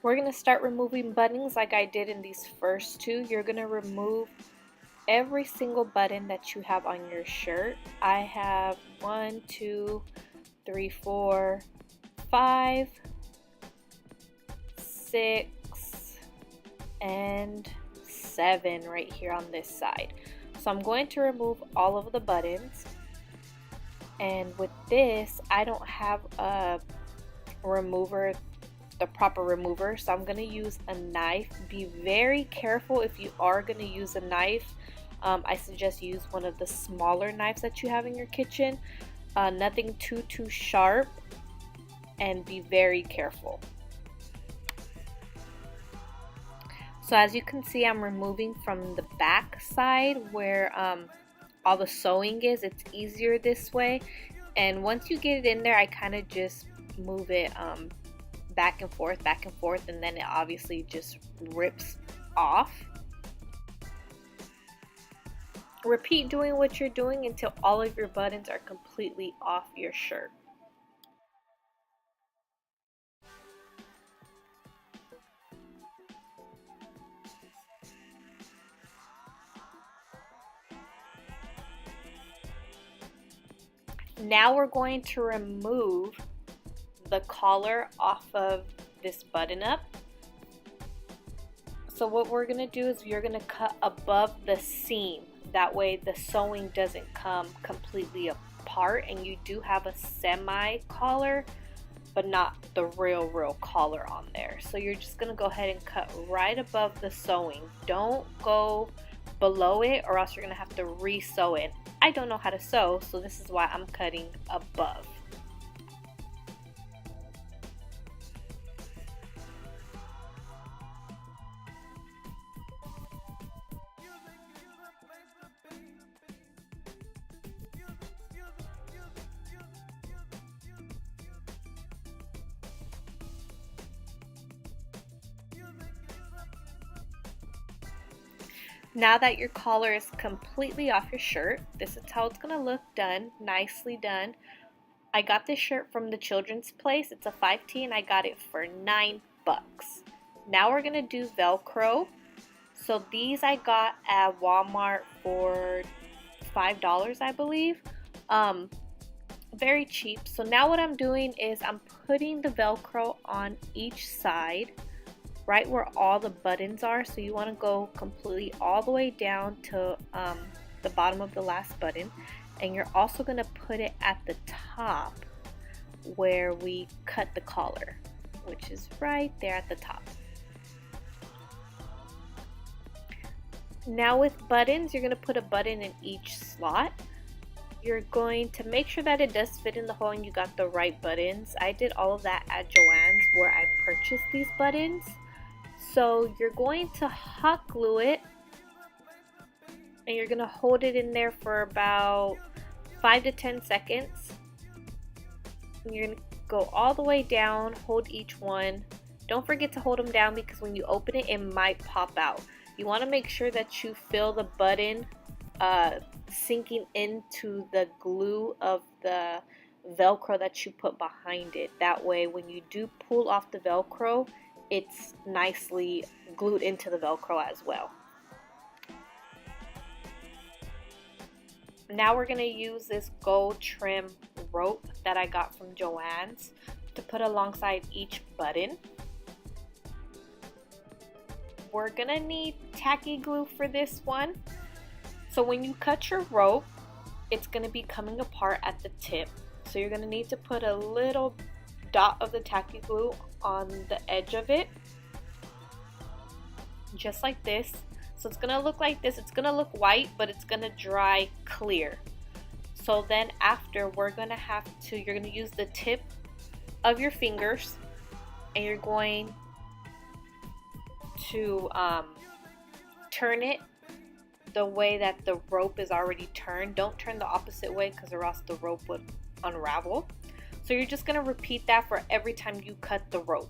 We're going to start removing buttons like I did in these first two. You're going to remove every single button that you have on your shirt. I have 1, 2, 3, 4, 5, 6, and 7 right here on this side. So I'm going to remove all of the buttons. And with this, I don't have a remover, the proper remover, so I'm going to use a knife. Be very careful if you are going to use a knife. I suggest use one of the smaller knives that you have in your kitchen. Nothing too sharp, and be very careful. So as you can see, I'm removing from the back side where all the sewing is. It's easier this way, and once you get it in there, I kind of just move it back and forth, and then it obviously just rips off. Repeat doing what you're doing until all of your buttons are completely off your shirt. Now we're going to remove the collar off of this button up. So what we're going to do is you're going to cut above the seam. That way the sewing doesn't come completely apart, and you do have a semi collar, but not the real collar on there. So you're just going to go ahead and cut right above the sewing. Don't go below it, or else you're going to have to re-sew it. I don't know how to sew, so this is why I'm cutting above. Now that your collar is completely off your shirt, this is how it's going to look done, nicely done. I got this shirt from the children's place. It's a 5T, and I got it for $9. Now we're going to do Velcro. So these I got at Walmart for $5, I believe. Very cheap. So now what I'm doing is I'm putting the Velcro on each side, right where all the buttons are. So you want to go completely all the way down to the bottom of the last button, and you're also going to put it at the top where we cut the collar, which is right there at the top. Now with buttons, you're going to put a button in each slot. You're going to make sure that it does fit in the hole and you got the right buttons. I did all of that at JOANNS where I purchased these buttons. So you're going to hot glue it, and you're going to hold it in there for about 5 to 10 seconds. And you're going to go all the way down, hold each one. Don't forget to hold them down, because when you open it, it might pop out. You want to make sure that you feel the button sinking into the glue of the Velcro that you put behind it. That way when you do pull off the Velcro, it's nicely glued into the Velcro as well. Now we're going to use this gold trim rope that I got from JOANNS to put alongside each button. We're going to need tacky glue for this one. So when you cut your rope, it's going to be coming apart at the tip. So you're going to need to put a little dot of the tacky glue on the edge of it, just like this. So it's going to look like this. It's going to look white, but it's going to dry clear. So then after, you're going to use the tip of your fingers, and you're going to turn it the way that the rope is already turned. Don't turn the opposite way, because or else the rope would unravel. So you're just going to repeat that for every time you cut the rope.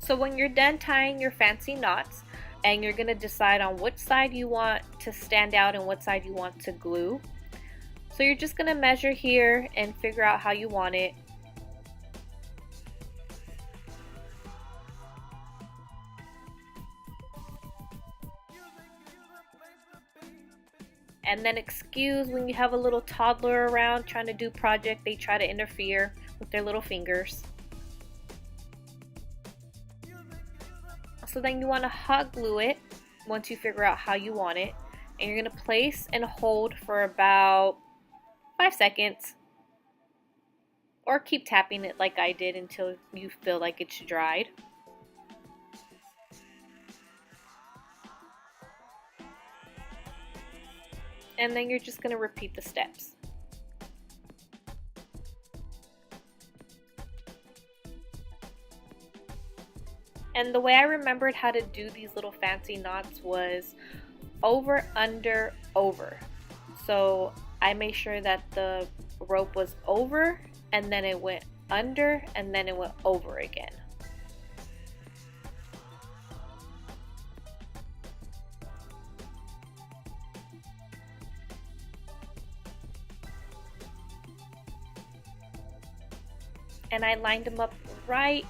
So when you're done tying your fancy knots, and you're going to decide on which side you want to stand out and what side you want to glue. So you're just going to measure here and figure out how you want it. And then excuse when you have a little toddler around trying to do project, they try to interfere with their little fingers. So then you want to hot glue it once you figure out how you want it. And you're going to place and hold for about 5 seconds. Or keep tapping it like I did until you feel like it's dried. And then you're just going to repeat the steps. And the way I remembered how to do these little fancy knots was over, under, over. So I made sure that the rope was over, and then it went under, and then it went over again. And I lined them up right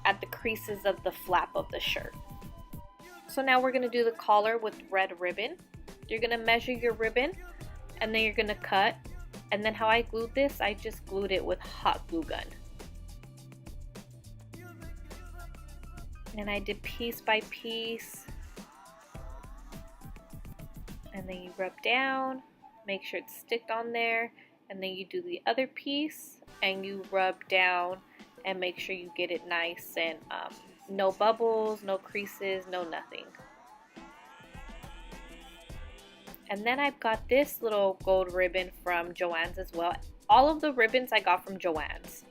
at the creases of the flap of the shirt. So now we're going to do the collar with red ribbon. You're going to measure your ribbon, and then you're going to cut. And then how I glued this, I just glued it with hot glue gun. And I did piece by piece. And then you rub down, make sure it's sticked on there. And then you do the other piece and you rub down and make sure you get it nice and no bubbles, no creases, no nothing. And then I've got this little gold ribbon from JOANNS as well. All of the ribbons I got from JOANNS.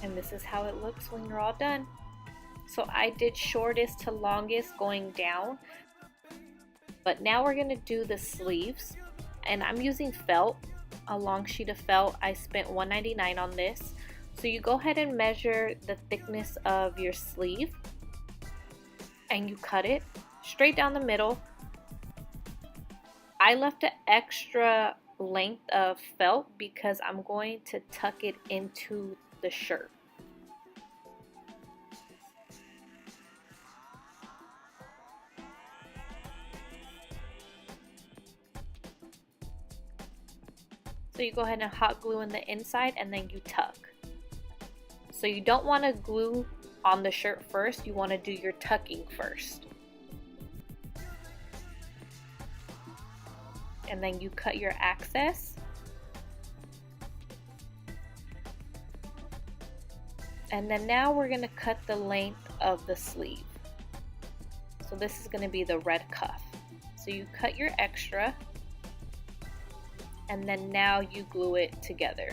And this is how it looks when you're all done. So I did shortest to longest going down. But now we're going to do the sleeves. And I'm using felt, a long sheet of felt. I spent $1.99 on this. So you go ahead and measure the thickness of your sleeve. And you cut it straight down the middle. I left an extra length of felt because I'm going to tuck it into the shirt. So you go ahead and hot glue in the inside and then you tuck. So you don't want to glue on the shirt first, you want to do your tucking first. And then you cut your access. And then now we're going to cut the length of the sleeve. So this is going to be the red cuff. So you cut your extra, and then now you glue it together.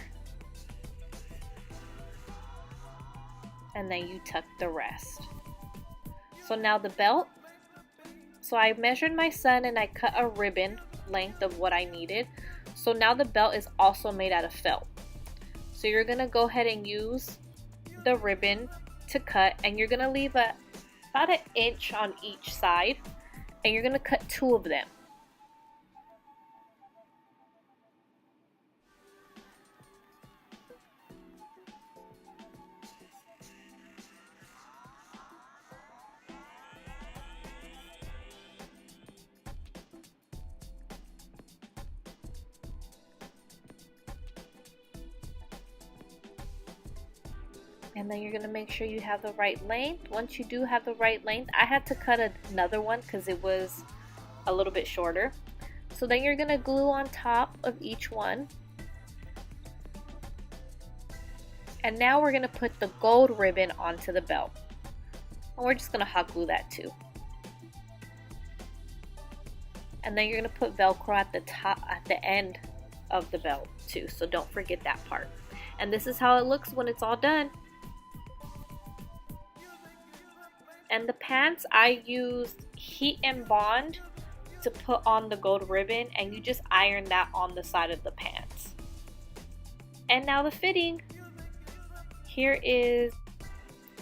And then you tuck the rest. So now the belt. So I measured my son and I cut a ribbon length of what I needed. So now the belt is also made out of felt. So you're going to go ahead and use the ribbon to cut, and you're going to leave about an inch on each side, and you're going to cut 2 of them. And then you're going to make sure you have the right length. Once you do have the right length, I had to cut another one because it was a little bit shorter. So then you're going to glue on top of each one. And now we're going to put the gold ribbon onto the belt. And we're just going to hot glue that too. And then you're going to put Velcro at the top, at the end of the belt too. So don't forget that part. And this is how it looks when it's all done. And the pants, I used Heat and Bond to put on the gold ribbon, and you just iron that on the side of the pants. And now the fitting. Here is,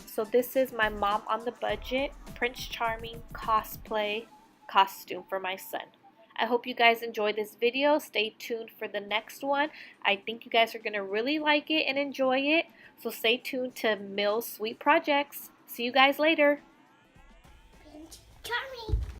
so this is my mom on the budget Prince Charming cosplay costume for my son. I hope you guys enjoyed this video. Stay tuned for the next one. I think you guys are going to really like it and enjoy it. So stay tuned to Mill's Sweet Projects. See you guys later. Prince Charming.